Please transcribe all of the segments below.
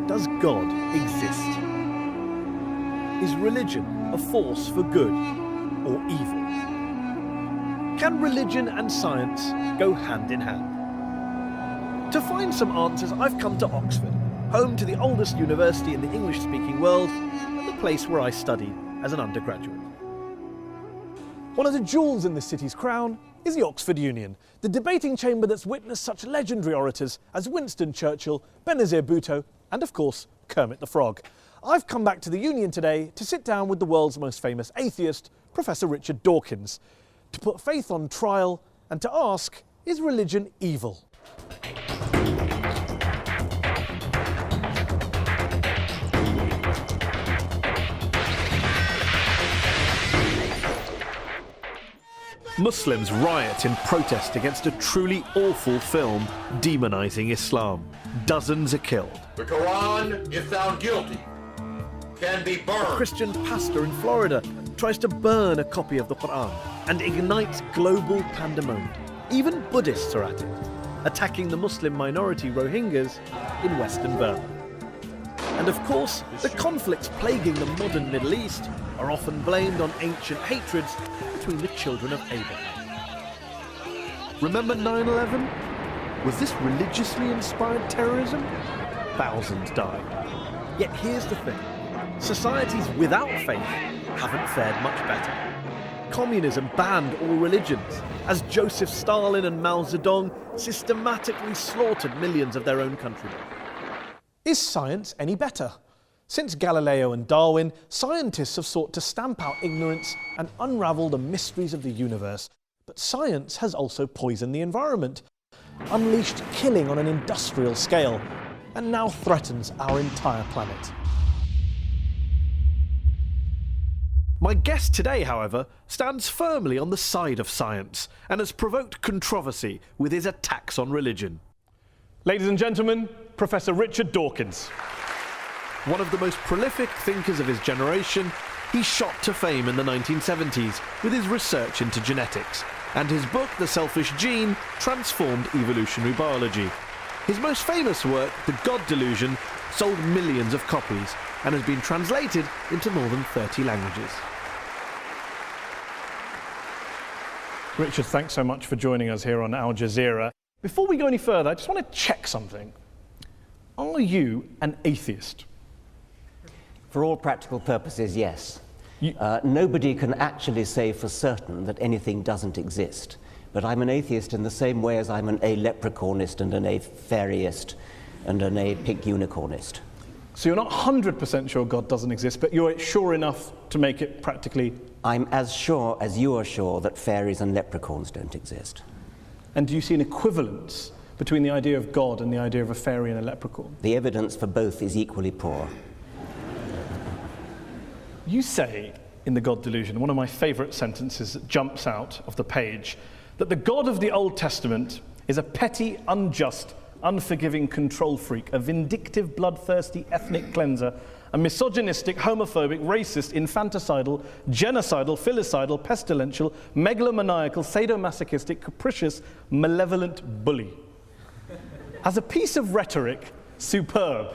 does God exist? Is religion a force for good or evil? Can religion and science go hand in hand? To find some answers, I've come to Oxford, home to the oldest university in the English-speaking world and the place where I studied as an undergraduate. One of the jewels in the city's crown is the Oxford Union, the debating chamber that's witnessed such legendary orators as Winston Churchill, Benazir Bhutto, and of course, Kermit the Frog. I've come back to the Union today to sit down with the world's most famous atheist, Professor Richard Dawkins, to put faith on trial and to ask, is religion evil? Muslims riot in protest against a truly awful film demonising Islam. Dozens are killed. The Quran, if found guilty, can be burned. A Christian pastor in Florida tries to burn a copy of the Quran and ignites global pandemonium. Even Buddhists are at it, attacking the Muslim minority Rohingyas in Western Burma. And of course, the conflicts plaguing the modern Middle East are often blamed on ancient hatreds between the children of Abraham. Remember 9/11? Was this religiously inspired terrorism? Thousands died. Yet here's the thing. Societies without faith haven't fared much better. Communism banned all religions, as Joseph Stalin and Mao Zedong systematically slaughtered millions of their own countrymen. Is science any better? Since Galileo and Darwin, scientists have sought to stamp out ignorance and unravel the mysteries of the universe. But science has also poisoned the environment, unleashed killing on an industrial scale, and now threatens our entire planet. My guest today, however, stands firmly on the side of science and has provoked controversy with his attacks on religion. Ladies and gentlemen, Professor Richard Dawkins. One of the most prolific thinkers of his generation, he shot to fame in the 1970s with his research into genetics, and his book, The Selfish Gene, transformed evolutionary biology. His most famous work, The God Delusion, sold millions of copies and has been translated into more than 30 languages. Richard, thanks so much for joining us here on Al Jazeera. Before we go any further, I just want to check something. Are you an atheist? For all practical purposes, yes. Nobody can actually say for certain that anything doesn't exist. But I'm an atheist in the same way as I'm an a-leprechaunist and an a-fairyist and an a-pink unicornist. So you're not 100% sure God doesn't exist, but you're sure enough to make it practically... I'm as sure as you are sure that fairies and leprechauns don't exist. And do you see an equivalence between the idea of God and the idea of a fairy and a leprechaun? The evidence for both is equally poor. You say in The God Delusion, one of my favourite sentences that jumps out of the page, that the God of the Old Testament is a petty, unjust, unforgiving control freak, a vindictive, bloodthirsty ethnic cleanser, a misogynistic, homophobic, racist, infanticidal, genocidal, filicidal, pestilential, megalomaniacal, sadomasochistic, capricious, malevolent bully. As a piece of rhetoric, superb.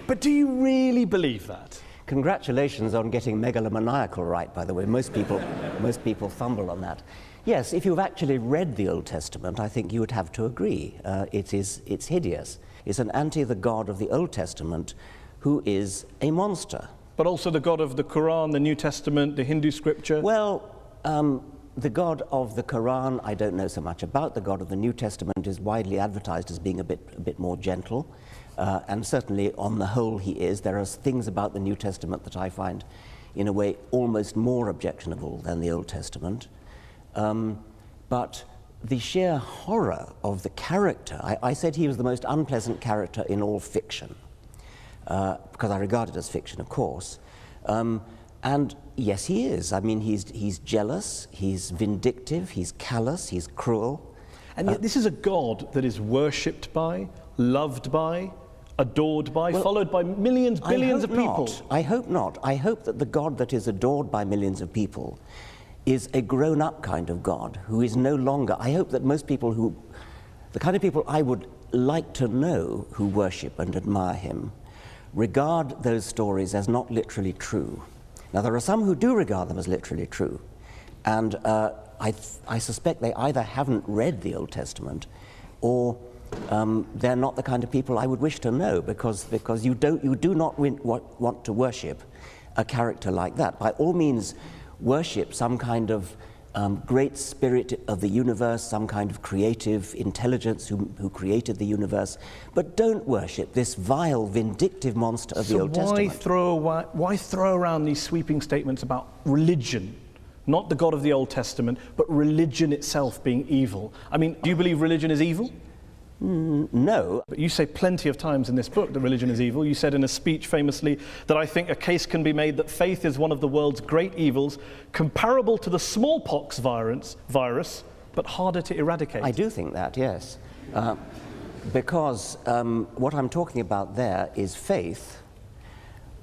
But do you really believe that? Congratulations on getting megalomaniacal right, by the way. Most people fumble on that. Yes, if you've actually read the Old Testament, I think you would have to agree. It's hideous. It's an the God of the Old Testament who is a monster. But also the God of the Quran, the New Testament, the Hindu scripture? Well, the God of the Quran, I don't know so much about. The God of the New Testament is widely advertised as being a bit more gentle. And certainly, on the whole, he is. There are things about the New Testament that I find, in a way, almost more objectionable than the Old Testament. But the sheer horror of the character, I said he was the most unpleasant character in all fiction, because I regard it as fiction, of course. And yes, he is. I mean, he's jealous, he's vindictive, he's callous, he's cruel. And yet this is a God that is worshipped by, loved by, adored by, followed by millions, billions of people. I hope not. I hope that the God that is adored by millions of people is a grown-up kind of God who is no longer... I hope that most people the kind of people I would like to know who worship and admire him regard those stories as not literally true. Now, there are some who do regard them as literally true, and I suspect they either haven't read the Old Testament or they're not the kind of people I would wish to know, because you do not want to worship a character like that. By all means, worship some kind of great spirit of the universe, some kind of creative intelligence who created the universe, but don't worship this vile, vindictive monster of the Old Testament. Why throw around these sweeping statements about religion? Not the God of the Old Testament, but religion itself being evil. I mean, do you believe religion is evil? No. But you say plenty of times in this book that religion is evil. You said in a speech famously that I think a case can be made that faith is one of the world's great evils, comparable to the smallpox virus, but harder to eradicate. I do think that, yes. Because what I'm talking about there is faith,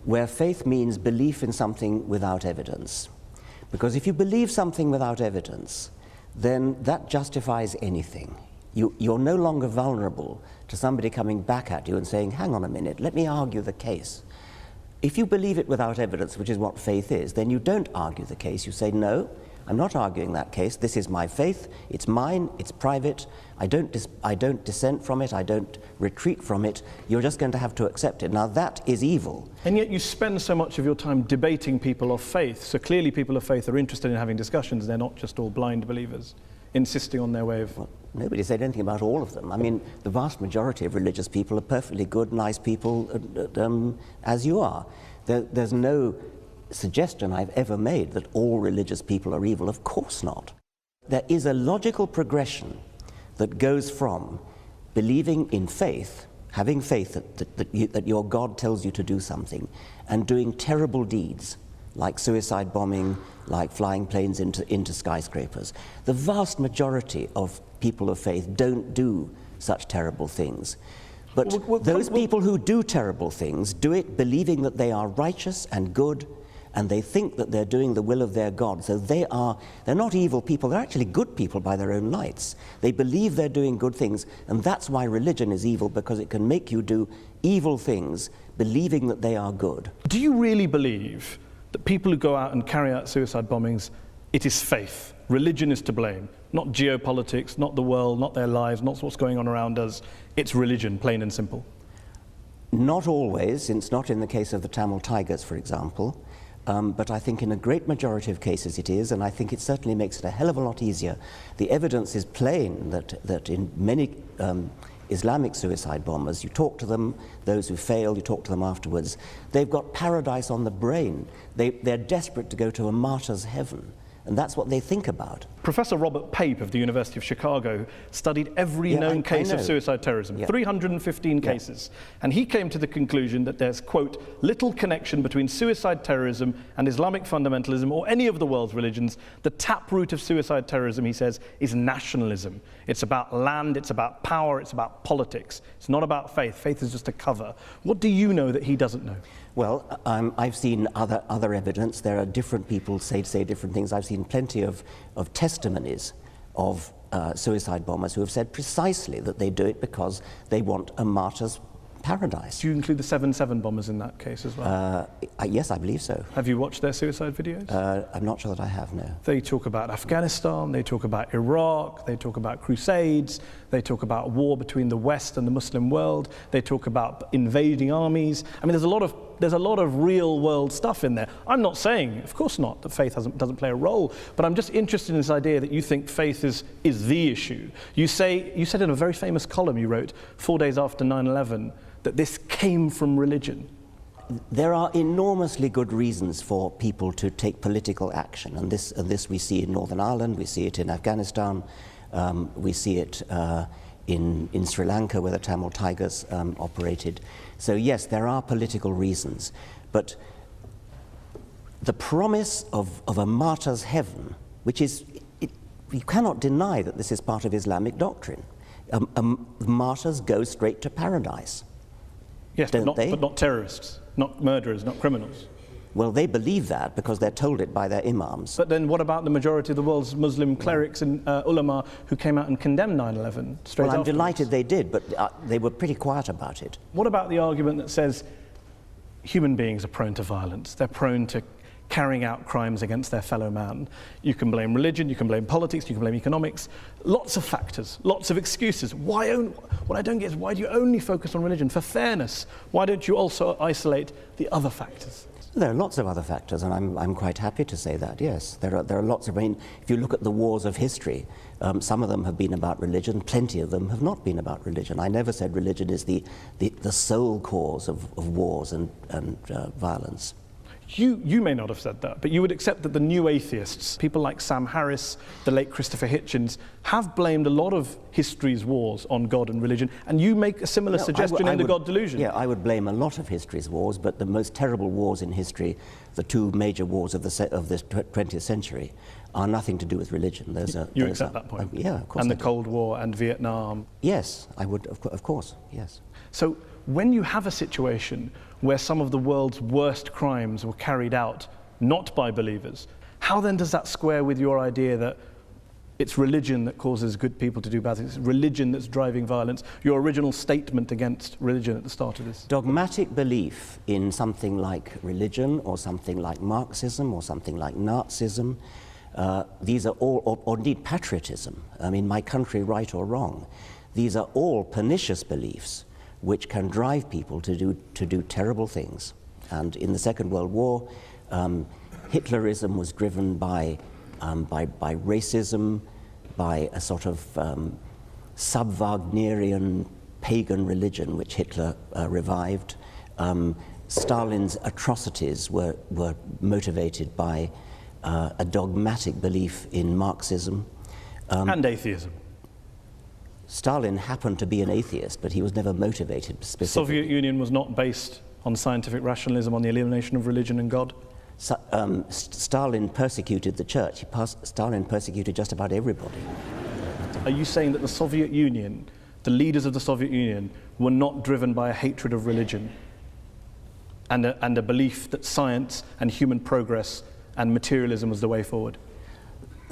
where faith means belief in something without evidence. Because if you believe something without evidence, then that justifies anything. You're no longer vulnerable to somebody coming back at you and saying, hang on a minute, let me argue the case. If you believe it without evidence, which is what faith is, then you don't argue the case. You say, no, I'm not arguing that case. This is my faith. It's mine. It's private. I don't dissent from it. I don't retreat from it. You're just going to have to accept it. Now, that is evil. And yet you spend so much of your time debating people of faith. So clearly people of faith are interested in having discussions. They're not just all blind believers insisting on their way of... Well, nobody said anything about all of them. I mean, the vast majority of religious people are perfectly good, nice people, as you are. There's no suggestion I've ever made that all religious people are evil. Of course not. There is a logical progression that goes from believing in faith, having faith that your God tells you to do something, and doing terrible deeds like suicide bombing, like flying planes into skyscrapers. The vast majority of people of faith don't do such terrible things. But those people who do terrible things do it believing that they are righteous and good, and they think that they're doing the will of their God. So they're not evil people, they're actually good people by their own lights. They believe they're doing good things, and that's why religion is evil, because it can make you do evil things believing that they are good. Do you really believe that people who go out and carry out suicide bombings, it is faith? Religion is to blame, not geopolitics, not the world, not their lives, not what's going on around us. It's religion, plain and simple. Not always. It's not in the case of the Tamil Tigers, for example. But I think in a great majority of cases it is, and I think it certainly makes it a hell of a lot easier. The evidence is plain that in many Islamic suicide bombers, you talk to them, those who fail, you talk to them afterwards, they've got paradise on the brain. They're desperate to go to a martyr's heaven, and that's what they think about. Professor Robert Pape of the University of Chicago studied every known case of suicide terrorism, 315 cases, and he came to the conclusion that there's, quote, little connection between suicide terrorism and Islamic fundamentalism or any of the world's religions. The taproot of suicide terrorism, he says, is nationalism. It's about land, it's about power, it's about politics. It's not about faith. Faith is just a cover. What do you know that he doesn't know? Well, I've seen other evidence. There are different people say different things. I've seen plenty of testimonies of suicide bombers who have said precisely that they do it because they want a martyr's paradise. Do you include the 7/7 bombers in that case as well? Yes, I believe so. Have you watched their suicide videos? I'm not sure that I have, no. They talk about Afghanistan, they talk about Iraq, they talk about crusades, they talk about war between the West and the Muslim world, they talk about invading armies. I mean, there's a lot of real world stuff in there. I'm not saying, of course not, that faith doesn't play a role, but I'm just interested in this idea that you think faith is the issue. You said in a very famous column you wrote 4 days after 9/11 that this came from religion. There are enormously good reasons for people to take political action, and this we see in Northern Ireland, we see it in Afghanistan, we see it in Sri Lanka, where the Tamil Tigers operated. So yes, there are political reasons, but the promise of a martyr's heaven, which is, you cannot deny that this is part of Islamic doctrine. Martyrs go straight to paradise. Yes, but not terrorists, not murderers, not criminals. Well, they believe that because they're told it by their imams. But then what about the majority of the world's Muslim clerics and ulama who came out and condemned 9/11 straight Well, I'm afterwards? delighted they did, but they were pretty quiet about it. What about the argument that says human beings are prone to violence, they're prone to carrying out crimes against their fellow man? You can blame religion, you can blame politics, you can blame economics, lots of factors, lots of excuses. What I don't get is, why do you only focus on religion? For fairness, why don't you also isolate the other factors? There are lots of other factors, and I'm quite happy to say that, yes. There are lots of, I mean, if you look at the wars of history, some of them have been about religion, plenty of them have not been about religion. I never said religion is the sole cause of wars and violence. You may not have said that, but you would accept that the new atheists, people like Sam Harris, the late Christopher Hitchens, have blamed a lot of history's wars on God and religion, and you make a similar suggestion in the God Delusion. Yeah, I would blame a lot of history's wars, but the most terrible wars in history, the two major wars of the 20th century, are nothing to do with religion. You accept that point? Yeah, of course. And the Cold War and Vietnam? Yes, I would, of course, yes. So when you have a situation where some of the world's worst crimes were carried out not by believers, how then does that square with your idea that it's religion that causes good people to do bad things, it's religion that's driving violence, your original statement against religion at the start of this? Dogmatic belief in something like religion or something like Marxism or something like Nazism, these are all, or indeed patriotism, I mean, my country, right or wrong, these are all pernicious beliefs which can drive people to do terrible things. And in the Second World War, Hitlerism was driven by racism, by a sort of sub-Wagnerian pagan religion which Hitler revived. Stalin's atrocities were motivated by a dogmatic belief in Marxism. And atheism. Stalin happened to be an atheist, but he was never motivated specifically. The Soviet Union was not based on scientific rationalism, on the elimination of religion and God? Stalin persecuted the church. Stalin persecuted just about everybody. Are you saying that the Soviet Union, the leaders of the Soviet Union, were not driven by a hatred of religion and a belief that science and human progress and materialism was the way forward?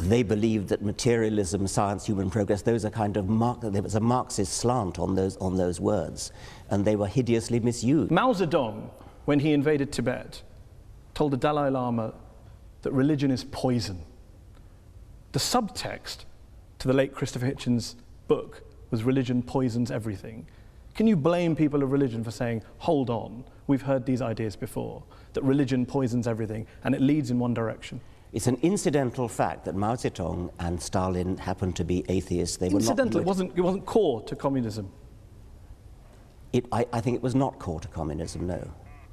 They believed that materialism, science, human progress, those are kind of there was a Marxist slant on those words, and they were hideously misused. Mao Zedong, when he invaded Tibet, told the Dalai Lama that religion is poison. The subtext to the late Christopher Hitchens' book was religion poisons everything. Can you blame people of religion for saying, hold on, we've heard these ideas before, that religion poisons everything and it leads in one direction? It's an incidental fact that Mao Zedong and Stalin happened to be atheists. They incidental, were not. It wasn't core to communism. I think it was not core to communism, no.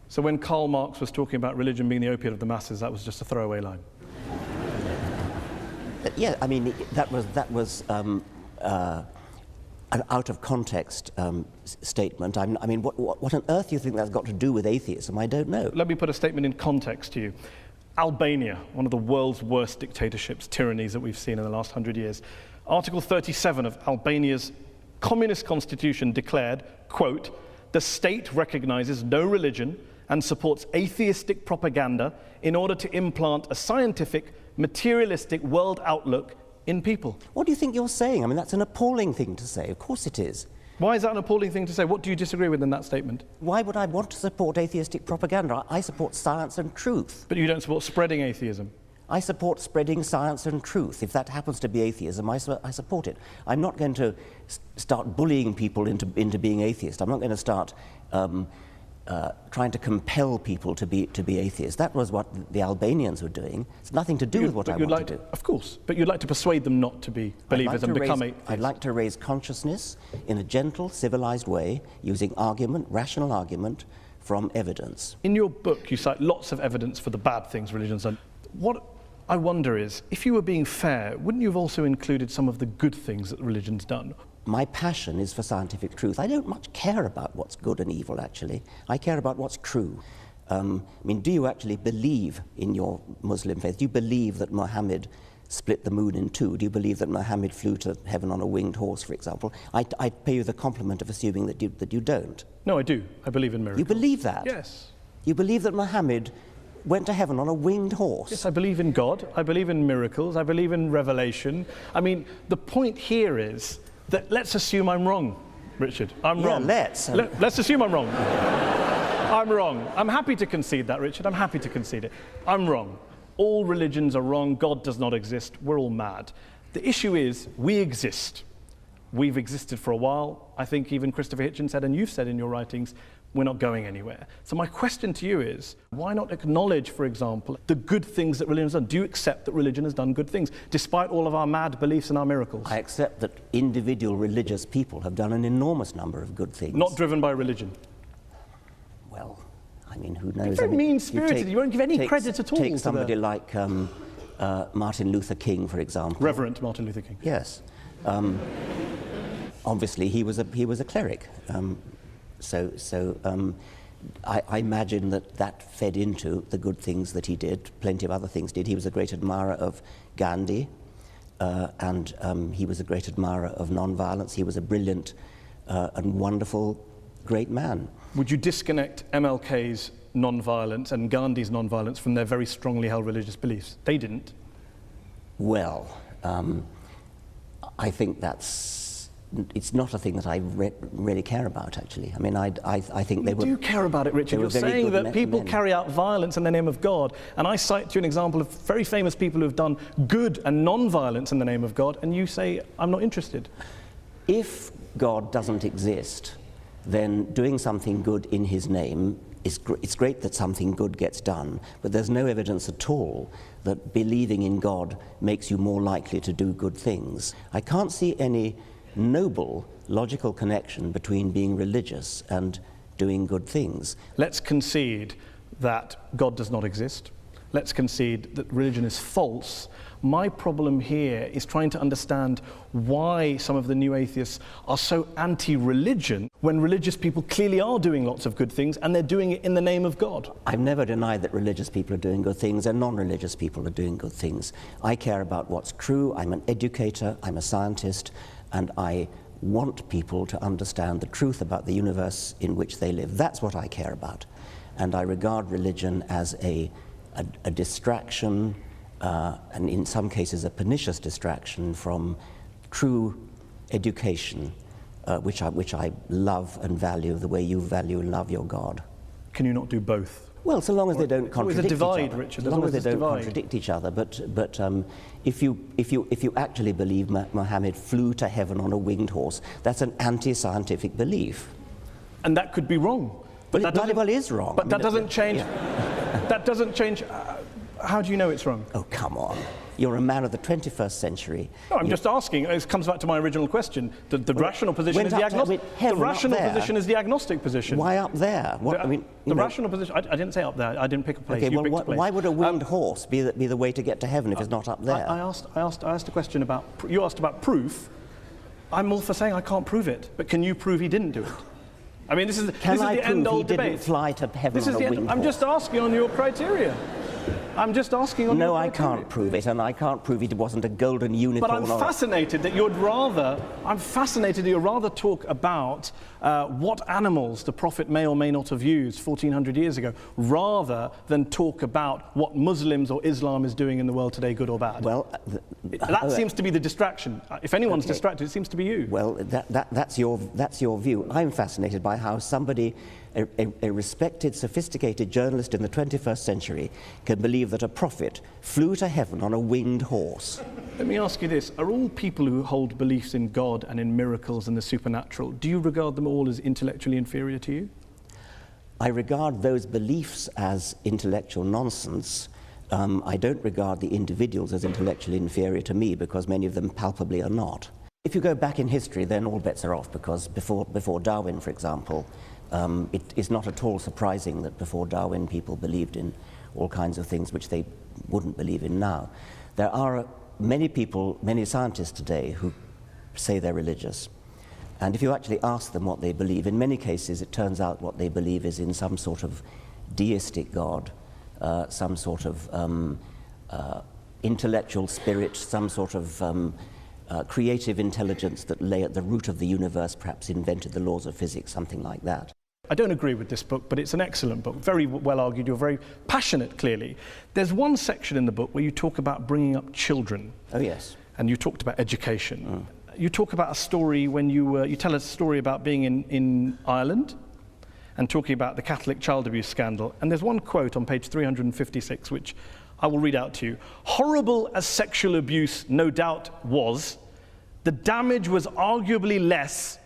So when Karl Marx was talking about religion being the opiate of the masses, that was just a throwaway line. Yeah, I mean, that was an out of context statement. I mean, what on earth do you think that's got to do with atheism? I don't know. Let me put a statement in context to you. Albania, one of the world's worst dictatorships, tyrannies that we've seen in the last 100 years. Article 37 of Albania's communist constitution declared, quote, "The state recognizes no religion and supports atheistic propaganda in order to implant a scientific, materialistic world outlook in people." What do you think you're saying? I mean, that's an appalling thing to say. Of course it is. Why is that an appalling thing to say? What do you disagree with in that statement? Why would I want to support atheistic propaganda? I support science and truth. But you don't support spreading atheism. I support spreading science and truth. If that happens to be atheism, I support it. I'm not going to start bullying people into being atheist. I'm not going to start trying to compel people to be atheists. That was what the Albanians were doing. It's nothing to do with what I want to do. Of course, but you'd like to persuade them not to be believers and become atheists. I'd like to raise consciousness in a gentle, civilized way, using argument, rational argument, from evidence. In your book, you cite lots of evidence for the bad things religion's done. What I wonder is, if you were being fair, wouldn't you have also included some of the good things that religion's done? My passion is for scientific truth. I don't much care about what's good and evil, actually. I care about what's true. I mean, do you actually believe in your Muslim faith? Do you believe that Muhammad split the moon in two? Do you believe that Muhammad flew to heaven on a winged horse, for example? I'd pay you the compliment of assuming that you don't. No, I do. I believe in miracles. You believe that? Yes. You believe that Muhammad went to heaven on a winged horse? Yes, I believe in God. I believe in miracles. I believe in revelation. I mean, the point here is that let's assume I'm wrong, Richard. I'm wrong. Let's. Let's assume I'm wrong. I'm wrong. I'm happy to concede that, Richard. I'm happy to concede it. I'm wrong. All religions are wrong. God does not exist. We're all mad. The issue is we exist. We've existed for a while. I think even Christopher Hitchens said, and you've said in your writings, we're not going anywhere. So my question to you is, why not acknowledge, for example, the good things that religion has done? Do you accept that religion has done good things, despite all of our mad beliefs and our miracles? I accept that individual religious people have done an enormous number of good things. Not driven by religion. Well, I mean, who knows? You're very mean-spirited. You won't give any credit at all Take to somebody like Martin Luther King, for example. Reverend Martin Luther King. Yes. Obviously, he was a cleric. I imagine that fed into the good things that he did. Plenty of other things did. He was a great admirer of Gandhi, and he was a great admirer of non-violence. He was a brilliant and wonderful, great man. Would you disconnect MLK's non-violence and Gandhi's non-violence from their very strongly held religious beliefs? They didn't. Well, I think it's not a thing that I really care about, actually. I mean, I think they were... You do care about it, Richard. You're saying that people carry out violence in the name of God, and I cite to you an example of very famous people who have done good and non-violence in the name of God, and you say, I'm not interested. If God doesn't exist, then doing something good in his name it's great that something good gets done, but there's no evidence at all that believing in God makes you more likely to do good things. I can't see any noble logical connection between being religious and doing good things. Let's concede that God does not exist. Let's concede that religion is false. My problem here is trying to understand why some of the new atheists are so anti-religion when religious people clearly are doing lots of good things and they're doing it in the name of God. I've never denied that religious people are doing good things and non-religious people are doing good things. I care about what's true. I'm an educator, I'm a scientist, and I want people to understand the truth about the universe in which they live. That's what I care about. And I regard religion as a distraction, and in some cases a pernicious distraction from true education, which I love and value the way you value and love your God. Can you not do both? Well, so long as they don't contradict each other. Richard. As long as they don't contradict each other. But if you actually believe Muhammad flew to heaven on a winged horse, that's an anti-scientific belief. And that could be wrong. But that bloody well is wrong. But that doesn't change. That doesn't change. How do you know it's wrong? Oh, come on. You're a man of the 21st century. No, I'm just asking. It comes back to my original question. The rational position is the agnostic. The rational position is the agnostic position. Why up there? What, I mean, the rational position. I didn't say up there. I didn't pick a place. Okay, you well, picked a place. why would a winged horse be the way to get to heaven if it's not up there? I asked a question about. You asked about proof. I'm all for saying I can't prove it, but can you prove he didn't do it? I mean, this is the end-all debate. Can I prove he didn't fly to heaven on a winged horse? I'm just asking on your criteria. I'm just asking on your criteria. No, I can't prove it, and I can't prove it wasn't a golden unicorn. But I'm fascinated that you'd rather talk about what animals the Prophet may or may not have used 1400 years ago, rather than talk about what Muslims or Islam is doing in the world today, good or bad. Well, that seems to be the distraction. If anyone's distracted, it seems to be you. Well, that's your view. I'm fascinated by how somebody, a respected, sophisticated journalist in the 21st century, can believe that a prophet flew to heaven on a winged horse. Let me ask you this. Are all people who hold beliefs in God and in miracles and the supernatural, do you regard them all as intellectually inferior to you? I regard those beliefs as intellectual nonsense. I don't regard the individuals as intellectually inferior to me, because many of them palpably are not. If you go back in history, then all bets are off, because before Darwin, for example, it is not at all surprising that before Darwin people believed in all kinds of things which they wouldn't believe in now. There are many people, many scientists today who say they're religious. And if you actually ask them what they believe, in many cases it turns out what they believe is in some sort of deistic God, some sort of intellectual spirit, some sort of creative intelligence that lay at the root of the universe, perhaps invented the laws of physics, something like that. I don't agree with this book, but it's an excellent book, very well argued. You're very passionate, clearly. There's one section in the book where you talk about bringing up children. Oh, yes. And you talked about education. You talk about a story when you tell a story about being in Ireland and talking about the Catholic child abuse scandal. And there's one quote on page 356, which I will read out to you. Horrible as sexual abuse no doubt was, the damage was arguably less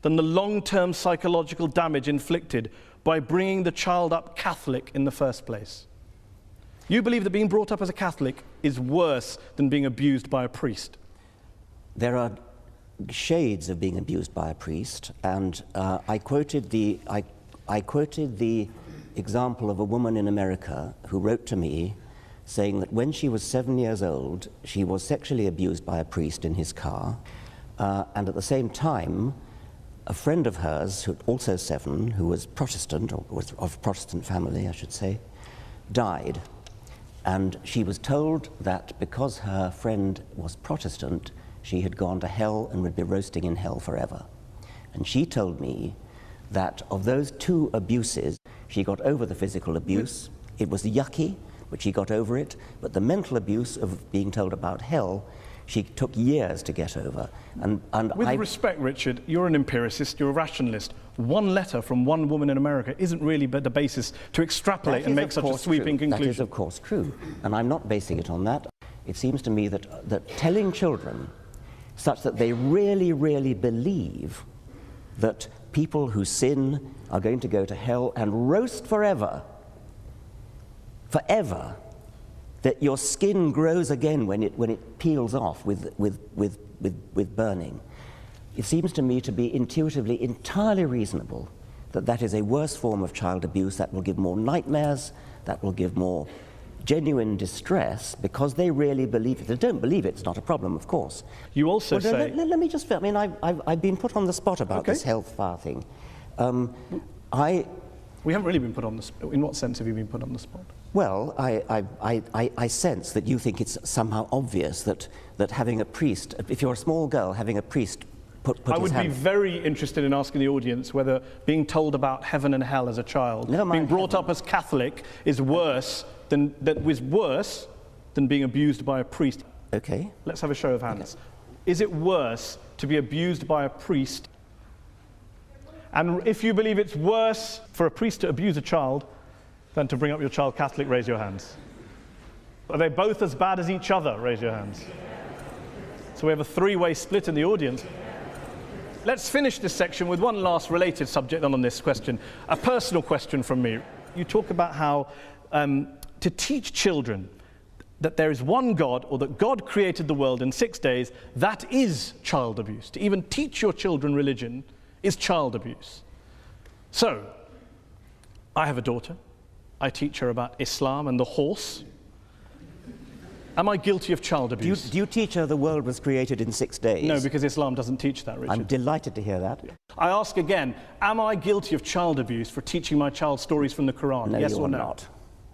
than the long-term psychological damage inflicted by bringing the child up Catholic in the first place. You believe that being brought up as a Catholic is worse than being abused by a priest? There are shades of being abused by a priest, and I quoted the example of a woman in America who wrote to me saying that when she was 7 years old, she was sexually abused by a priest in his car, and at the same time, a friend of hers, who also 7, who was Protestant, or was of Protestant family, I should say, died. And she was told that because her friend was Protestant, she had gone to hell and would be roasting in hell forever. And she told me that of those 2 abuses, she got over the physical abuse. It was yucky, but she got over it. But the mental abuse of being told about hell, she took years to get over. And with respect, Richard, you're an empiricist, you're a rationalist. One letter from one woman in America isn't really the basis to extrapolate and make such a sweeping conclusion. That is, of course, true. And I'm not basing it on that. It seems to me that telling children such that they really, really believe that people who sin are going to go to hell and roast forever, that your skin grows again when it peels off with burning. It seems to me to be intuitively entirely reasonable that that is a worse form of child abuse, that will give more nightmares, that will give more genuine distress, because they really believe it. If they don't believe it, it's not a problem, of course. You also say... Let me just... I mean, I've been put on the spot about this health fire thing. We haven't really been put on the spot. In what sense have you been put on the spot? Well, I sense that you think it's somehow obvious that having a priest, if you're a small girl, having a priest put his hand... I would be very interested in asking the audience whether being told about heaven and hell as a child, being brought up as Catholic, is worse than being abused by a priest. Okay. Let's have a show of hands. Okay. Is it worse to be abused by a priest? And if you believe it's worse for a priest to abuse a child than to bring up your child Catholic, raise your hands. Are they both as bad as each other? Raise your hands. So we have a 3-way split in the audience. Let's finish this section with one last related subject on this question, a personal question from me. You talk about how to teach children that there is one God, or that God created the world in 6 days, that is child abuse. To even teach your children religion is child abuse. So, I have a daughter. I teach her about Islam and the horse. Am I guilty of child abuse? Do you teach her the world was created in 6 days? No, because Islam doesn't teach that, Richard. I'm delighted to hear that. I ask again, am I guilty of child abuse for teaching my child stories from the Quran? No, yes you or are no? Not.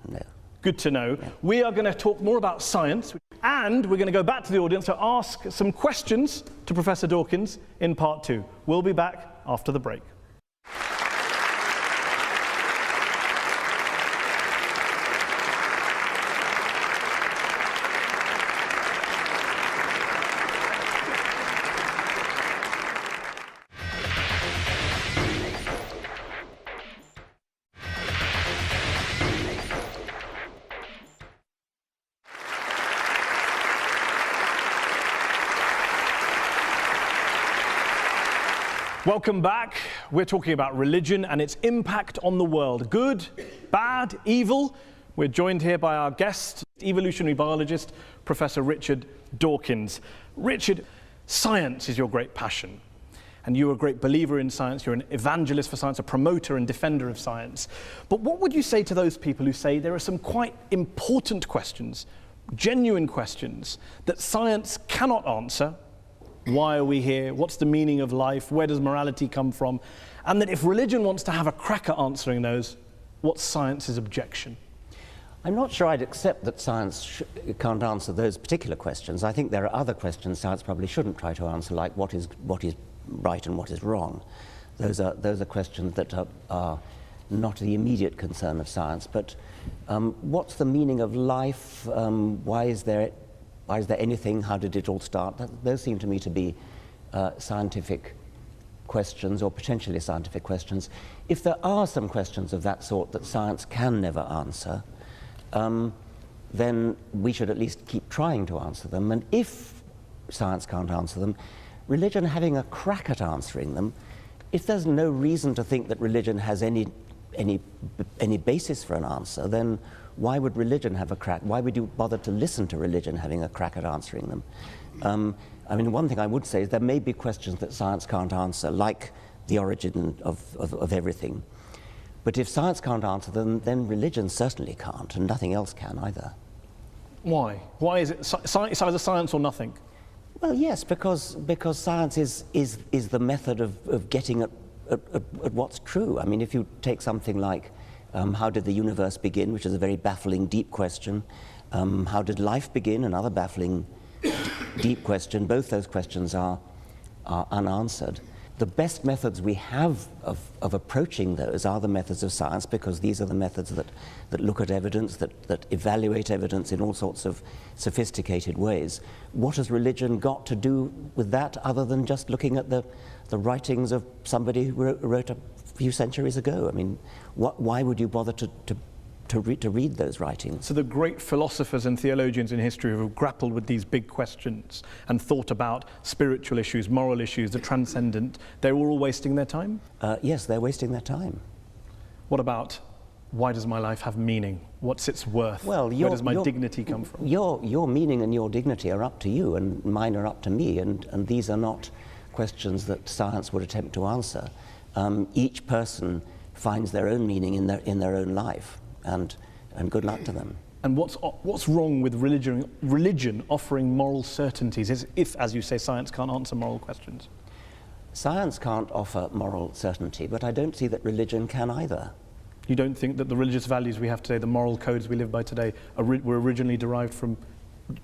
No. Good to know. Yeah. We are going to talk more about science, and we're going to go back to the audience to ask some questions to Professor Dawkins in part 2. We'll be back after the break. Welcome back. We're talking about religion and its impact on the world. Good, bad, evil. We're joined here by our guest, evolutionary biologist, Professor Richard Dawkins. Richard, science is your great passion. And you're a great believer in science. You're an evangelist for science, a promoter and defender of science. But what would you say to those people who say there are some quite important questions, genuine questions, that science cannot answer? Why are we here? What's the meaning of life? Where does morality come from? And that if religion wants to have a crack at answering those, what's science's objection? I'm not sure I'd accept that science can't answer those particular questions. I think there are other questions science probably shouldn't try to answer, like what is right and what is wrong. Those are questions that are not the immediate concern of science. But what's the meaning of life? Why is there anything? How did it all start? Those seem to me to be scientific questions, or potentially scientific questions. If there are some questions of that sort that science can never answer, then we should at least keep trying to answer them. And if science can't answer them, religion having a crack at answering them, if there's no reason to think that religion has any basis for an answer, then why would religion have a crack? Why would you bother to listen to religion having a crack at answering them? I mean, one thing I would say is there may be questions that science can't answer, like the origin of everything. But if science can't answer them, then religion certainly can't, and nothing else can either. Why? Why is it it's either science or nothing? Well, yes, because science is the method of getting at what's true. I mean, if you take something like how did the universe begin, which is a very baffling, deep question. How did life begin? Another baffling, deep question. Both those questions are unanswered. The best methods we have of approaching those are the methods of science, because these are the methods that look at evidence, that evaluate evidence in all sorts of sophisticated ways. What has religion got to do with that, other than just looking at the writings of somebody who wrote a few centuries ago? I mean, why would you bother to read those writings? So the great philosophers and theologians in history who have grappled with these big questions and thought about spiritual issues, moral issues, the transcendent, they're all wasting their time? Yes, they're wasting their time. What about, why does my life have meaning? What's its worth? Well, where does my dignity come from? Your meaning and your dignity are up to you, and mine are up to me, and these are not questions that science would attempt to answer. Each person finds their own meaning in their own life. And good luck to them. And what's wrong with religion offering moral certainties, if, as you say, science can't answer moral questions? Science can't offer moral certainty, but I don't see that religion can either. You don't think that the religious values we have today, the moral codes we live by today, were originally derived from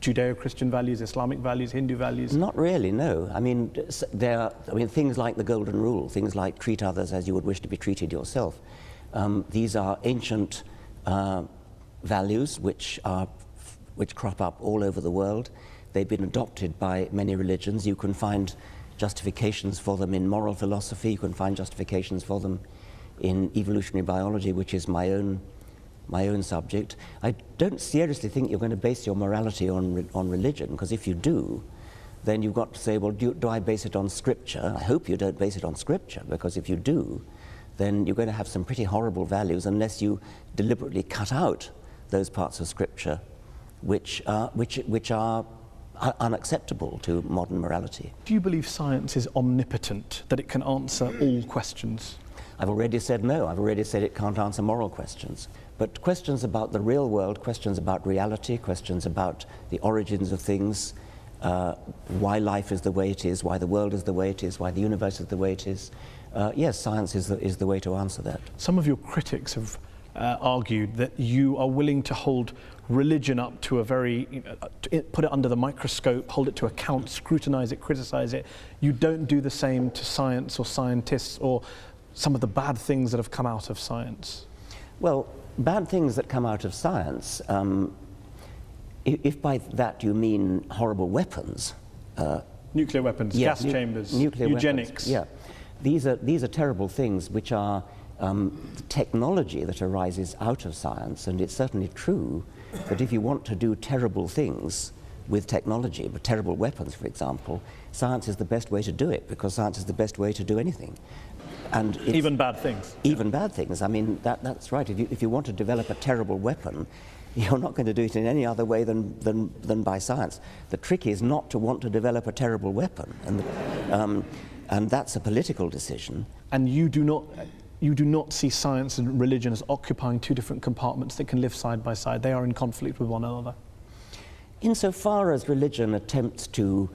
Judeo-Christian values, Islamic values, Hindu values? Not really, no. I mean, things like the Golden Rule, things like treat others as you would wish to be treated yourself. These are ancient values which crop up all over the world. They've been adopted by many religions. You can find justifications for them in moral philosophy. You can find justifications for them in evolutionary biology, which is my own subject. I don't seriously think you're going to base your morality on religion, because if you do, then you've got to say, well, do I base it on Scripture? I hope you don't base it on Scripture, because if you do, then you're going to have some pretty horrible values unless you deliberately cut out those parts of Scripture which are unacceptable to modern morality. Do you believe science is omnipotent, that it can answer all questions? I've already said no. I've already said it can't answer moral questions. But questions about the real world, questions about reality, questions about the origins of things, why life is the way it is, why the world is the way it is, why the universe is the way it is, yes, science is the way to answer that. Some of your critics have argued that you are willing to hold religion up to a very, put it under the microscope, hold it to account, scrutinize it, criticize it. You don't do the same to science or scientists or some of the bad things that have come out of science. Well, bad things that come out of science, if by that you mean horrible weapons. Nuclear weapons, yeah, gas chambers, nuclear eugenics. Weapons, yeah. These are terrible things which are technology that arises out of science, and it's certainly true that if you want to do terrible things with technology, but terrible weapons, for example, science is the best way to do it, because science is the best way to do anything. And even bad things. Even bad things. I mean, that's right. If you want to develop a terrible weapon, you're not going to do it in any other way than by science. The trick is not to want to develop a terrible weapon, and that's a political decision. And you do not see science and religion as occupying two different compartments that can live side by side. They are in conflict with one another. Insofar as religion attempts to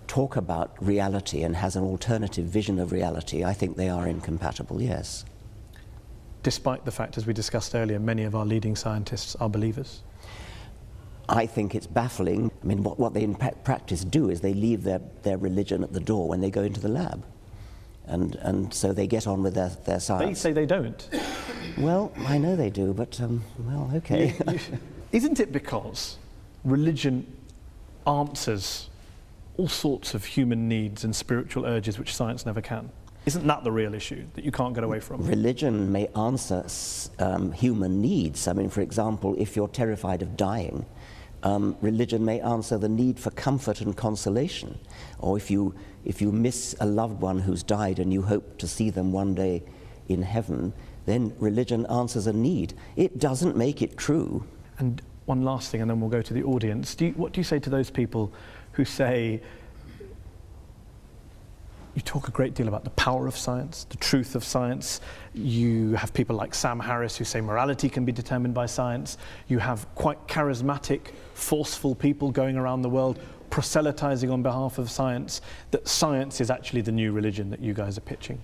talk about reality and has an alternative vision of reality, I think they are incompatible, yes. Despite the fact, as we discussed earlier, many of our leading scientists are believers? I think it's baffling. I mean, what they in practice do is they leave their religion at the door when they go into the lab. And so they get on with their science. They say they don't. Well, I know they do, but, well, okay. Isn't it because religion answers all sorts of human needs and spiritual urges which science never can? Isn't that the real issue that you can't get away from? Religion may answer human needs. I mean, for example, if you're terrified of dying, religion may answer the need for comfort and consolation. Or if you miss a loved one who's died and you hope to see them one day in heaven, then religion answers a need. It doesn't make it true. And one last thing, and then we'll go to the audience. What do you say to those people who say, you talk a great deal about the power of science, the truth of science. You have people like Sam Harris who say morality can be determined by science. You have quite charismatic, forceful people going around the world proselytizing on behalf of science, that science is actually the new religion that you guys are pitching.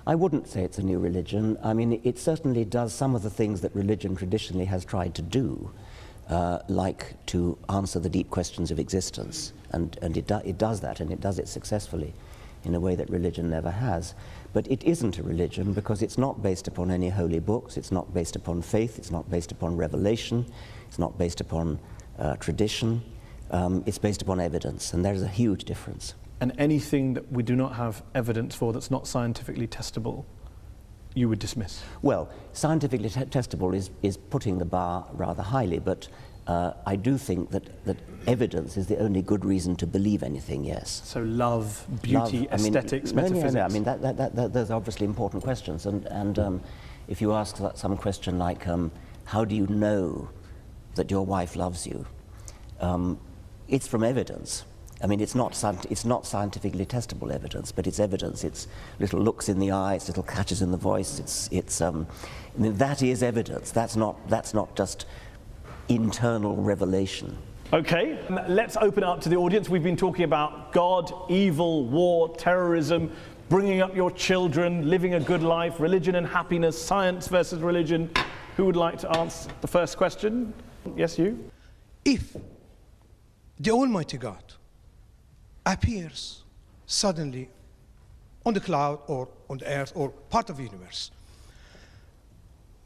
I wouldn't say it's a new religion. I mean, it certainly does some of the things that religion traditionally has tried to do, like to answer the deep questions of existence. And it does that, and it does it successfully in a way that religion never has. But it isn't a religion because it's not based upon any holy books, it's not based upon faith, it's not based upon revelation, it's not based upon tradition, it's based upon evidence, and there's a huge difference. And anything that we do not have evidence for that's not scientifically testable, you would dismiss? Well, scientifically testable is putting the bar rather highly, but I do think that evidence is the only good reason to believe anything, yes. So love, beauty, aesthetics, metaphysics. No, I mean, those are obviously important questions. And if you ask some question like, how do you know that your wife loves you? It's from evidence. I mean, it's not scientifically testable evidence, but it's evidence. It's little looks in the eye, it's little catches in the voice. I mean, that is evidence. That's not just internal revelation. Okay, let's open it up to the audience. We've been talking about God, evil, war, terrorism, bringing up your children, living a good life, religion and happiness, science versus religion. Who would like to answer the first question? Yes, you? If the Almighty God appears suddenly on the cloud or on the earth or part of the universe,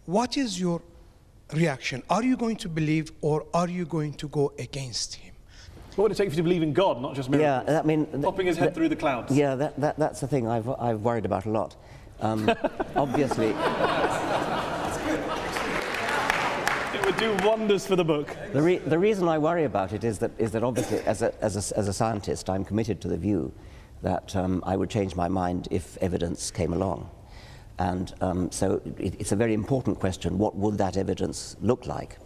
what is your reaction? Are you going to believe or are you going to go against him? What would it take for you to believe in God, not just miracles? Yeah, I mean, popping his head through the clouds. Yeah, that's the thing I've worried about a lot. Obviously, it would do wonders for the book. the reason I worry about it is that obviously, as a scientist, I'm committed to the view that I would change my mind if evidence came along. And so it's a very important question. What would that evidence look like?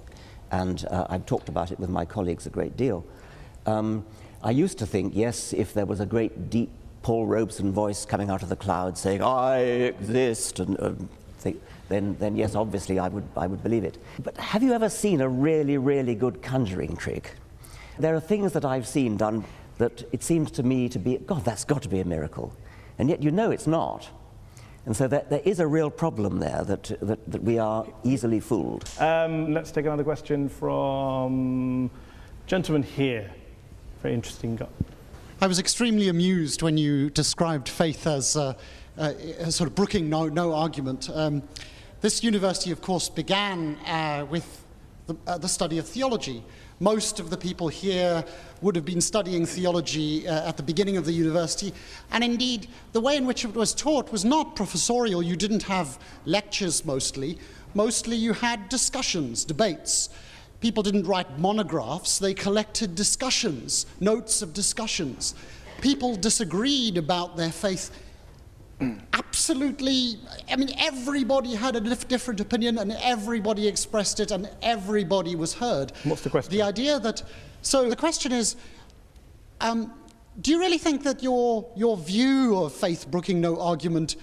And I've talked about it with my colleagues a great deal. I used to think, yes, if there was a great deep Paul Robeson voice coming out of the clouds saying, I exist, and then yes, obviously I would believe it. But have you ever seen a really, really good conjuring trick? There are things that I've seen done that it seems to me to be, God, that's got to be a miracle. And yet you know it's not. And so there is a real problem there that we are easily fooled. Let's take another question from gentleman here. Very interesting guy. I was extremely amused when you described faith as sort of brooking no argument. This university, of course, began with the study of theology. Most of the people here would have been studying theology at the beginning of the university, and indeed the way in which it was taught was not professorial. You didn't have lectures mostly. Mostly you had discussions, debates. People didn't write monographs, they collected discussions, notes of discussions. People disagreed about their faith. Absolutely, I mean, everybody had a different opinion and everybody expressed it and everybody was heard. What's the question? The idea that, so the question is, do you really think that your view of faith brooking no argument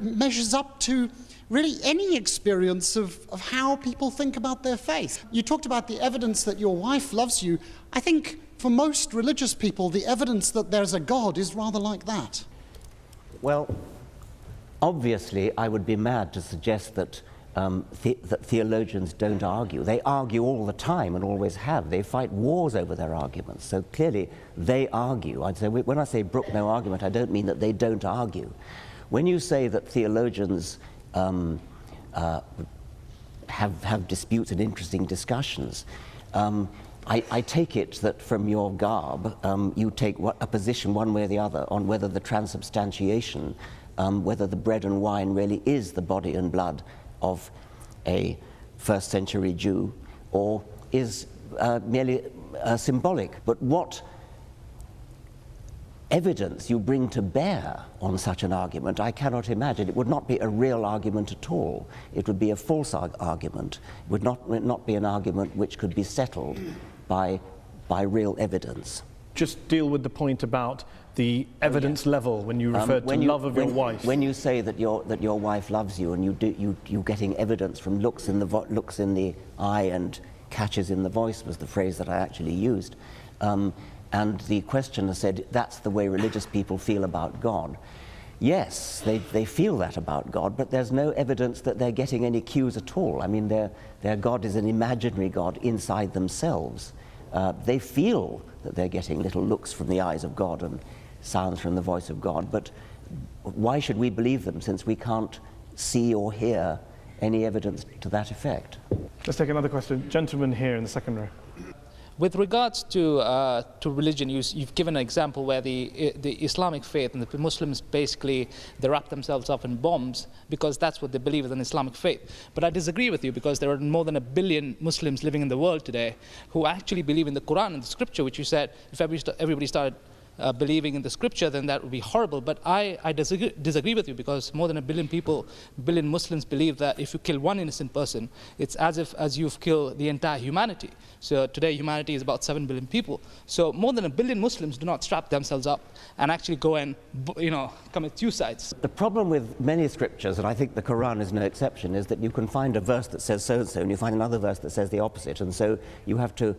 measures up to really any experience of how people think about their faith? You talked about the evidence that your wife loves you. I think for most religious people, the evidence that there's a God is rather like that. Well, obviously, I would be mad to suggest that that theologians don't argue. They argue all the time and always have. They fight wars over their arguments. So clearly they argue. I'd say, when I say brook no argument, I don't mean that they don't argue. When you say that theologians have disputes and interesting discussions, I take it that from your garb, you take a position one way or the other on whether the transubstantiation, whether the bread and wine really is the body and blood of a first century Jew, or is merely symbolic. But what evidence you bring to bear on such an argument, I cannot imagine. It would not be a real argument at all. It would be a false argument. It would not be an argument which could be settled by real evidence. Just deal with the point about the evidence level when you refer to love of your wife. When you say that your wife loves you, and you're getting evidence from looks in the eye and catches in the voice was the phrase that I actually used. And the questioner said, that's the way religious people feel about God. Yes, they feel that about God, but there's no evidence that they're getting any cues at all. I mean, their God is an imaginary God inside themselves. They feel that they're getting little looks from the eyes of God and sounds from the voice of God, but why should we believe them since we can't see or hear any evidence to that effect? Let's take another question. Gentleman here in the second row. With regards to religion, you've given an example where the Islamic faith and the Muslims basically, they wrap themselves up in bombs because that's what they believe is an Islamic faith. But I disagree with you, because there are more than 1 billion Muslims living in the world today who actually believe in the Quran and the scripture, which you said if everybody started believing in the scripture, then that would be horrible. But I disagree with you, because more than 1 billion Muslims believe that if you kill one innocent person, it's as you've killed the entire humanity. So today humanity is about 7 billion people. So more than 1 billion Muslims do not strap themselves up and actually go and commit suicides. The problem with many scriptures, and I think the Quran is no exception, is that you can find a verse that says so-and-so, and you find another verse that says the opposite, and so you have to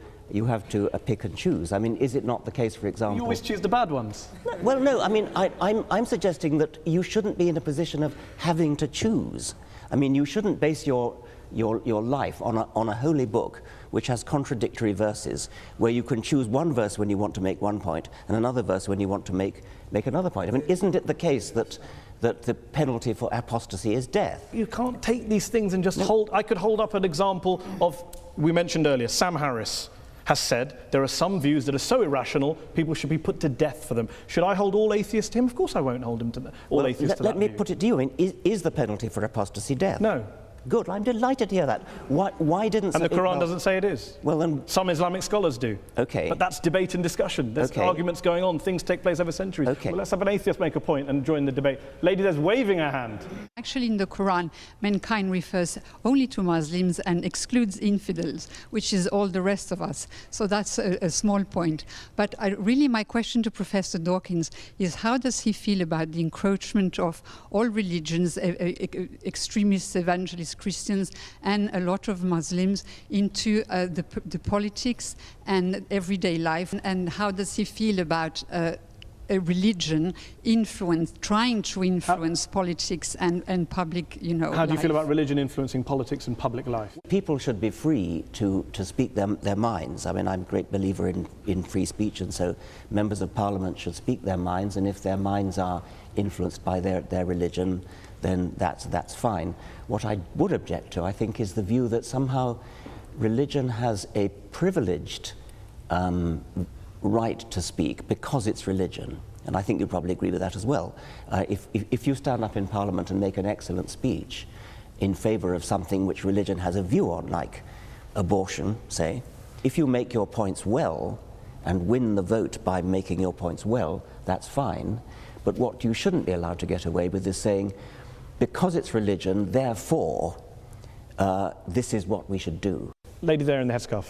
pick and choose. I mean, is it not the case, for example... You always choose the bad ones. Well, no, I mean, I'm suggesting that you shouldn't be in a position of having to choose. I mean, you shouldn't base your life on a holy book which has contradictory verses, where you can choose one verse when you want to make one point and another verse when you want to make another point. I mean, isn't it the case that the penalty for apostasy is death? You can't take these things and just hold... I could hold up an example of, we mentioned earlier, Sam Harris has said there are some views that are so irrational, people should be put to death for them. Should I hold all atheists to him? Of course I won't hold him to all atheists to that view. Let me put it to you. I mean, is the penalty for apostasy death? No. Good, I'm delighted to hear that. Why didn't... And the Quran doesn't say it is. Well, then... Some Islamic scholars do. Okay. But that's debate and discussion. There's arguments going on. Things take place over centuries. Okay. Well, let's have an atheist make a point and join the debate. Lady there's waving her hand. Actually, in the Quran, mankind refers only to Muslims and excludes infidels, which is all the rest of us. So that's a small point. But really, my question to Professor Dawkins is, how does he feel about the encroachment of all religions, extremists, evangelists, Christians, and a lot of Muslims into the politics and everyday life? And how does he feel about a religion trying to influence politics and public, How do you feel about religion influencing politics and public life? People should be free to speak their minds. I mean, I'm a great believer in free speech, and so members of parliament should speak their minds, and if their minds are influenced by their religion, then that's fine. What I would object to, I think, is the view that somehow religion has a privileged right to speak because it's religion. And I think you probably agree with that as well. If you stand up in Parliament and make an excellent speech in favour of something which religion has a view on, like abortion, say, if you make your points well and win the vote by making your points well, that's fine. But what you shouldn't be allowed to get away with is saying, because it's religion, therefore, this is what we should do. Lady there in the headscarf.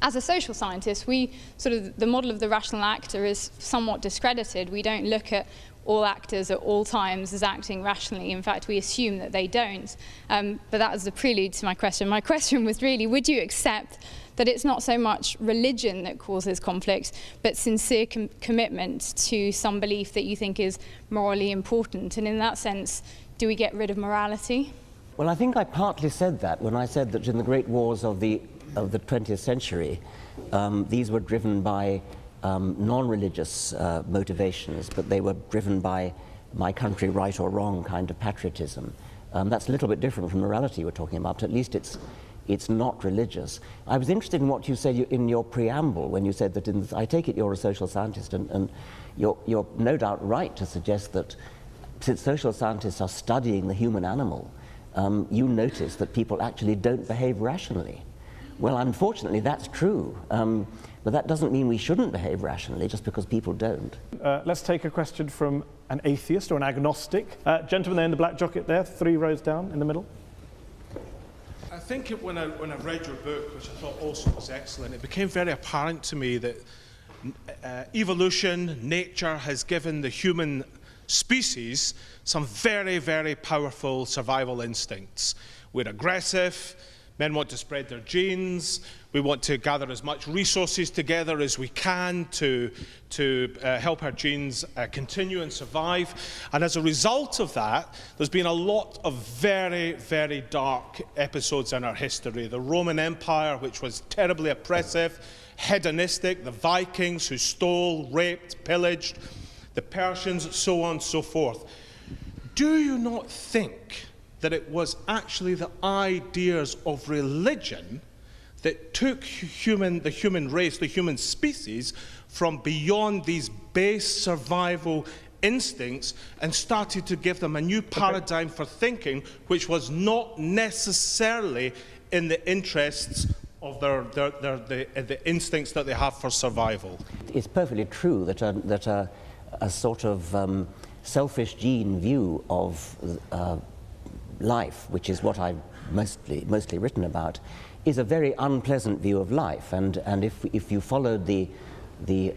As a social scientist, the model of the rational actor is somewhat discredited. We don't look at all actors at all times as acting rationally. In fact, we assume that they don't. But that was the prelude to my question. My question was really, would you accept that it's not so much religion that causes conflict, but sincere commitment to some belief that you think is morally important? And in that sense, do we get rid of morality? Well, I think I partly said that when I said that in the great wars of the 20th century, these were driven by non-religious motivations, but they were driven by my country right or wrong kind of patriotism. That's a little bit different from morality we're talking about, but at least it's not religious. I was interested in what you said in your preamble when you said that I take it you're a social scientist, and you're no doubt right to suggest that since social scientists are studying the human animal, you notice that people actually don't behave rationally. Well, unfortunately, that's true. But that doesn't mean we shouldn't behave rationally just because people don't. Let's take a question from an atheist or an agnostic. Gentleman there in the black jacket there, 3 rows down in the middle. I think when I read your book, which I thought also was excellent, it became very apparent to me that evolution, nature, has given the human species some very, very powerful survival instincts. We're aggressive, men want to spread their genes, we want to gather as much resources together as we can to help our genes continue and survive. And as a result of that, there's been a lot of very, very dark episodes in our history. The Roman Empire, which was terribly oppressive, hedonistic, the Vikings who stole, raped, pillaged, the Persians, so on and so forth. Do you not think that it was actually the ideas of religion that took the human race, the human species, from beyond these base survival instincts and started to give them a new paradigm for thinking, which was not necessarily in the interests of the instincts that they have for survival? It's perfectly true that a sort of selfish gene view of life, which is what I've mostly written about, is a very unpleasant view of life. And if you followed the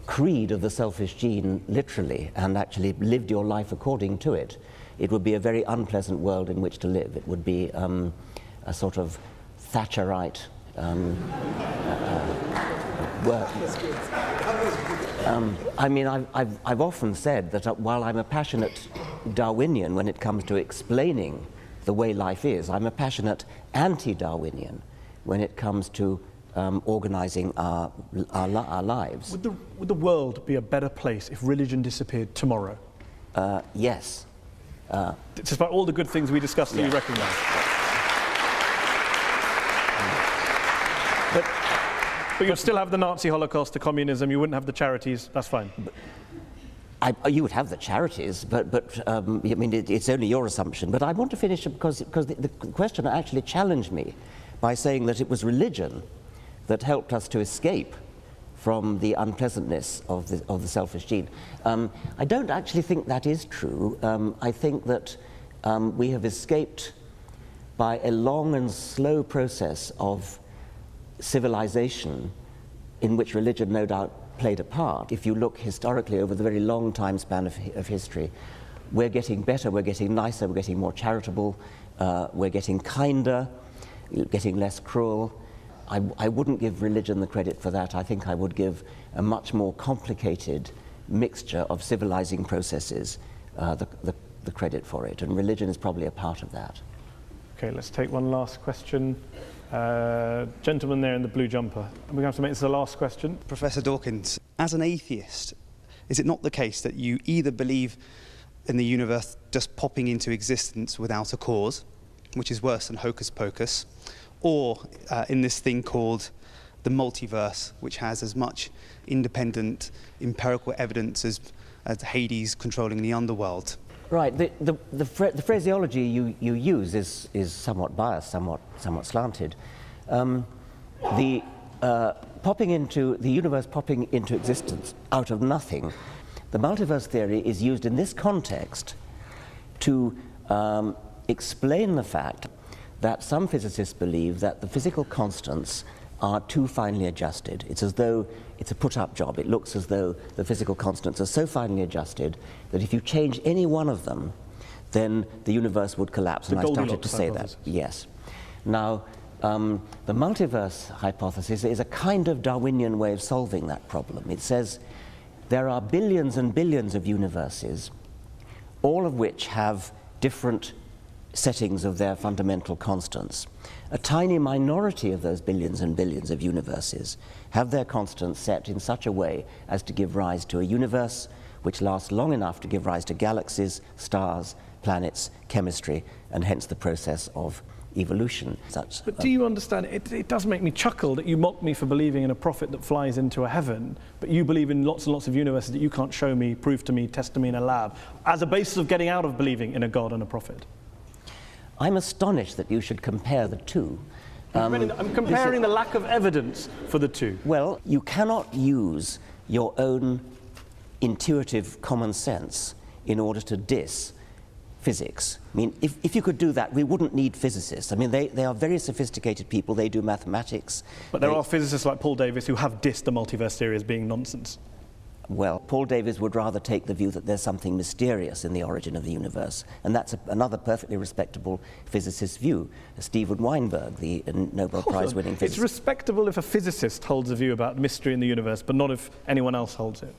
creed of the selfish gene literally and actually lived your life according to it, it would be a very unpleasant world in which to live. It would be a sort of Thatcherite work. I mean, I've often said that while I'm a passionate Darwinian when it comes to explaining the way life is, I'm a passionate anti-Darwinian when it comes to organizing our lives. Would the world be a better place if religion disappeared tomorrow? Yes. Despite all the good things we discussed that you recognise. But you'd still have the Nazi Holocaust, the communism, you wouldn't have the charities, that's fine. You would have the charities, but I mean, it's only your assumption. But I want to finish because the questioner actually challenged me by saying that it was religion that helped us to escape from the unpleasantness of the selfish gene. I don't actually think that is true. I think that we have escaped by a long and slow process of civilization in which religion no doubt played a part. If you look historically over the very long time span of history, we're getting better, we're getting nicer, we're getting more charitable, we're getting kinder, getting less cruel. I wouldn't give religion the credit for that. I think I would give a much more complicated mixture of civilizing processes the credit for it, and religion is probably a part of that. Okay, let's take one last question. Gentleman there in the blue jumper. And we're going to have to make this the last question. Professor Dawkins, as an atheist, is it not the case that you either believe in the universe just popping into existence without a cause, which is worse than hocus pocus, or in this thing called the multiverse, which has as much independent empirical evidence as Hades controlling the underworld? Right. The phraseology you use is somewhat biased, somewhat slanted. The universe popping into existence out of nothing. The multiverse theory is used in this context to explain the fact that some physicists believe that the physical constants are too finely adjusted. It's as though it's a put-up job. It looks as though the physical constants are so finely adjusted that if you change any one of them, then the universe would collapse. And I started to say that. Yes. Now, the multiverse hypothesis is a kind of Darwinian way of solving that problem. It says there are billions and billions of universes, all of which have different settings of their fundamental constants. A tiny minority of those billions and billions of universes have their constants set in such a way as to give rise to a universe which lasts long enough to give rise to galaxies, stars, planets, chemistry, and hence the process of evolution. But do you understand, it does make me chuckle that you mock me for believing in a prophet that flies into a heaven, but you believe in lots and lots of universes that you can't show me, prove to me, test to me in a lab, as a basis of getting out of believing in a God and a prophet. I'm astonished that you should compare the two. I'm comparing the lack of evidence for the two. Well, you cannot use your own intuitive common sense in order to diss physics. I mean, if you could do that, we wouldn't need physicists. I mean, they are very sophisticated people, they do mathematics. But there are physicists like Paul Davies who have dissed the multiverse theory as being nonsense. Well, Paul Davies would rather take the view that there's something mysterious in the origin of the universe, and that's another perfectly respectable physicist's view. Steven Weinberg, the Nobel Prize-winning physicist. It's respectable if a physicist holds a view about mystery in the universe, but not if anyone else holds it.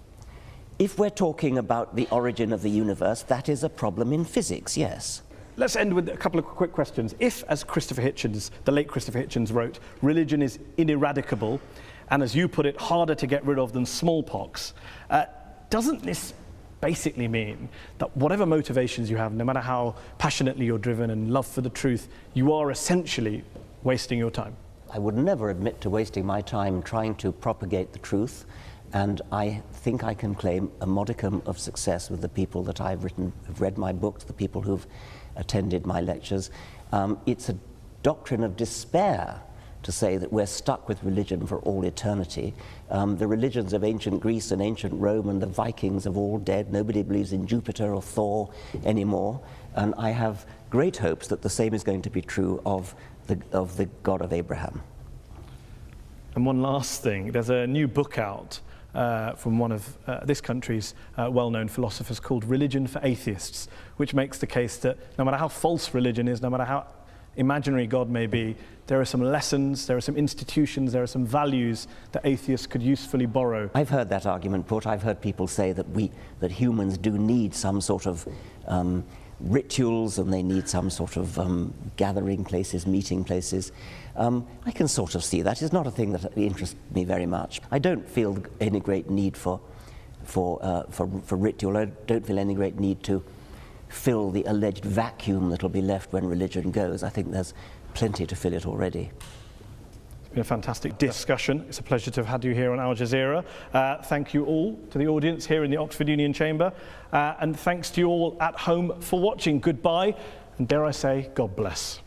If we're talking about the origin of the universe, that is a problem in physics, yes. Let's end with a couple of quick questions. If, as Christopher Hitchens, the late Christopher Hitchens wrote, religion is ineradicable, and as you put it, harder to get rid of than smallpox, doesn't this basically mean that whatever motivations you have, no matter how passionately you're driven and love for the truth, you are essentially wasting your time? I would never admit to wasting my time trying to propagate the truth, and I think I can claim a modicum of success with the people that I've read my books, the people who've attended my lectures. It's a doctrine of despair to say that we're stuck with religion for all eternity. The religions of ancient Greece and ancient Rome and the Vikings have all dead. Nobody believes in Jupiter or Thor anymore. And I have great hopes that the same is going to be true of the God of Abraham. And one last thing, there's a new book out from one of this country's well-known philosophers called Religion for Atheists, which makes the case that no matter how false religion is, no matter how imaginary God may be, there are some lessons, there are some institutions, there are some values that atheists could usefully borrow. I've heard that argument put. I've heard people say that humans do need some sort of rituals, and they need some sort of gathering places, meeting places. I can sort of see that. It's not a thing that interests me very much. I don't feel any great need for ritual. I don't feel any great need to fill the alleged vacuum that'll be left when religion goes. I think there's plenty to fill it already. It's been a fantastic discussion. It's a pleasure to have had you here on Al Jazeera. Thank you all to the audience here in the Oxford Union Chamber. And thanks to you all at home for watching. Goodbye, and dare I say, God bless.